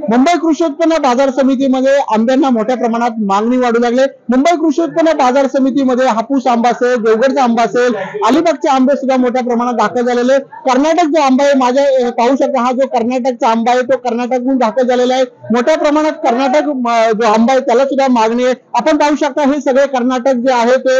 मुंबई कृषी उत्पन्न बाजार समितीमध्ये आंब्यांना मोठ्या प्रमाणात मागणी वाढू लागली। मुंबई कृषी उत्पन्न बाजार समितीमध्ये हापूस आंबा असेल, देवगडचा आंबा असेल, अलिबागचे आंबे सुद्धा मोठ्या प्रमाणात दाखल झालेले। कर्नाटक जो आंबा आहे, माझ्या पाहू शकता हा जो कर्नाटकचा आंबा आहे तो कर्नाटकहून दाखल झालेला आहे। मोठ्या प्रमाणात कर्नाटक जो आंबा आहे त्याला सुद्धा मागणी आहे। आपण पाहू शकता हे सगळे कर्नाटक जे आहे ते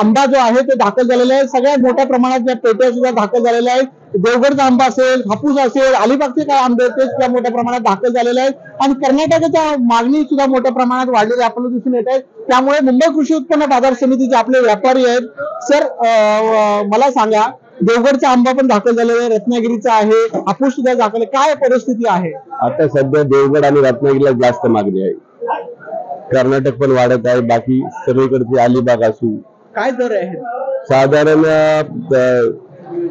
आंबा जो आहे ते दाखल झालेला आहे। सगळ्यात मोठ्या प्रमाणात या पेट्या सुद्धा दाखल झालेल्या आहेत। देवगडचा आंबा असेल, हापूस असेल, अलिबागचे काय आंबे ते सुद्धा मोठ्या प्रमाणात दाखल झालेले आहेत आणि कर्नाटकाच्या मागणी सुद्धा मोठ्या प्रमाणात वाढलेली आपल्याला दिसून येत आहे। त्यामुळे मुंबई कृषी उत्पन्न बाजार समितीचे आपले व्यापारी आहेत। सर, मला सांगा, देवगडचा आंबा पण दाखल झालेला आहे, रत्नागिरीचा आहे, हापूस सुद्धा दाखल, काय परिस्थिती आहे आता सध्या? देवगड आणि रत्नागिरीला जास्त मागणी आहे, कर्नाटक पण वाढत आहे, बाकी सगळीकडचे अलिबाग असू। काय दर आहे? साधारण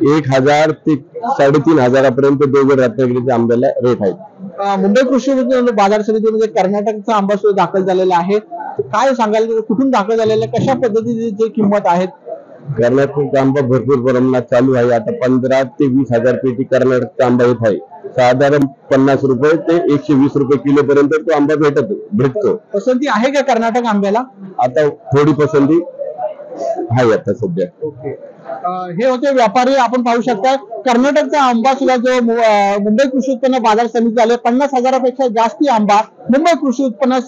1000 ते 3500 पर्यंत देवगड रत्नागिरीच्या आंब्याला रेट आहे। मुंबई कृषी उत्पन्न बाजार समितीमध्ये कर्नाटकचा आंबा सुद्धा दाखल झालेला आहे, काय सांगाल, कुठून दाखल झालेला, कशा पद्धतीची किंमत आहेत? कर्नाटकचा आंबा भरपूर प्रमाणात चालू आहे। आता 15 ते 20,000 पेटी कर्नाटकचा आंबा येत आहे। साधारण 50 रुपये ते 120 रुपये किलो पर्यंत तो आंबा भेटतो। पसंती आहे का कर्नाटक आंब्याला? आता थोडी पसंती आहे आता सध्या। हे होते व्यापारी, आपण पाहू शकता कर्नाटकचा आंबा सुद्धा जो मुंबई कृषी उत्पन्न बाजार समिती आले 50,000पेक्षा जास्ती आंबा मुंबई कृषी उत्पन्न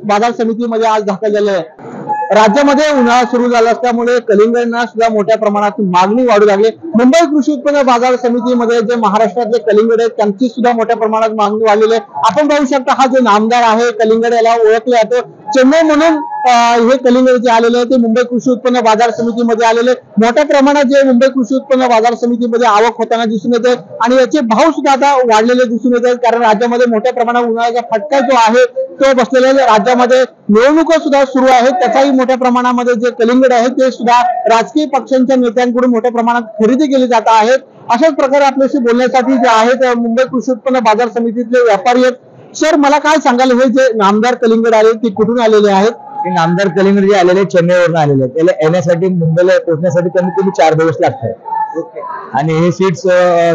बाजार समितीमध्ये आज दाखल झाले आहे। राज्यामध्ये उन्हाळा सुरू झाला असल्यामुळे कलिंगडांना सुद्धा मोठ्या प्रमाणात मागणी वाढू लागली। मुंबई कृषी उत्पन्न बाजार समितीमध्ये जे महाराष्ट्रातले कलिंगड आहेत त्यांची सुद्धा मोठ्या प्रमाणात मागणी वाढलेली आहे। आपण पाहू शकता हा जो नामदार आहे कलिंगड, याला ओळखले जातो चेन्नई म्हणून। हे कलिंगड जे आलेले आहे ते मुंबई कृषी उत्पन्न बाजार समितीमध्ये आलेले मोठ्या प्रमाणात जे मुंबई कृषी उत्पन्न बाजार समितीमध्ये आवक होताना दिसून येते आणि याचे भाव सुद्धा आता वाढलेले दिसून येत आहेत, कारण राज्यामध्ये मोठ्या प्रमाणात उन्हाळ्याचा फटका जो आहे तो बसलेला आहे। राज्यामध्ये निवडणुका सुद्धा सुरू आहेत, त्याचाही मोठ्या प्रमाणामध्ये जे कलिंगड आहे ते सुद्धा राजकीय पक्षांच्या नेत्यांकडून मोठ्या प्रमाणात खरेदी केली जात आहेत। अशाच प्रकारे आपल्याशी बोलण्यासाठी जे आहेत मुंबई कृषी उत्पन्न बाजार समितीतले व्यापारी आहेत। सर, मला काय सांगाल, हे जे नामदार कलिंगड आले ते कुठून आलेले आहेत? हे नामदार कलिंगड जे आलेले चेन्नईवरून आलेले आहेत, त्याला येण्यासाठी मुंबईला पोहोचण्यासाठी कमीत कमी 4 दिवस लागतात आणि हे सीट्स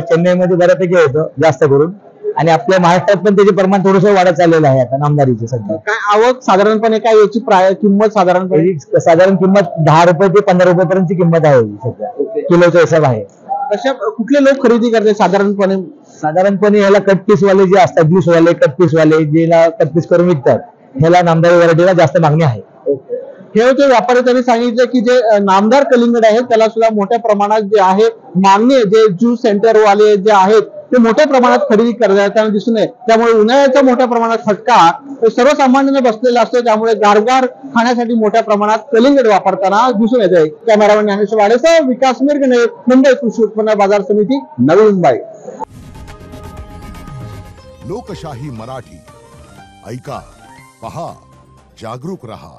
चेन्नईमध्ये बऱ्यापैकी होतं जास्त करून, आणि आपल्या महाराष्ट्रात पण त्याचे प्रमाण थोडंसं वाढत चाललेलं आहे आता नामदारीचे। सध्या काय आवक साधारणपणे, काय याची किंमत साधारणपणे? साधारण किंमत 10 रुपये ते 15 रुपयापर्यंतची किंमत आहे सध्या, किलोचा हिसाब आहे। कशा कुठले लोक खरेदी करते साधारणपणे ह्याला कटपीस वाले जे असतात, ज्यूस वाले, कटपीस वाले जेला कटपीस करून विकतात, ह्याला नामदार व्हरायटीला जास्त मागणी आहे। हे होते व्यापारी, त्यांनी सांगितलं की जे नामदार कलिंगड आहे त्याला सुद्धा मोठ्या प्रमाणात जे आहे मागणी, जे ज्यूस सेंटर वाले जे आहेत ते मोठ्या प्रमाणात खरेदी करताना दिसून येते। त्यामुळे उन्हाळ्याचा मोठ्या प्रमाणात फटका सर्वसामान्यांना बसलेला असतो, त्यामुळे गारगार खाण्यासाठी मोठ्या प्रमाणात कलिंगड वापरताना दिसून येते। कॅमेरामॅन ज्ञानेश्वर वाडेसह विकास मिरगणे, मुंबई कृषी उत्पन्न बाजार समिती, नवी मुंबई। लोकशाही मराठी ऐका, पहा, जागरूक रहा।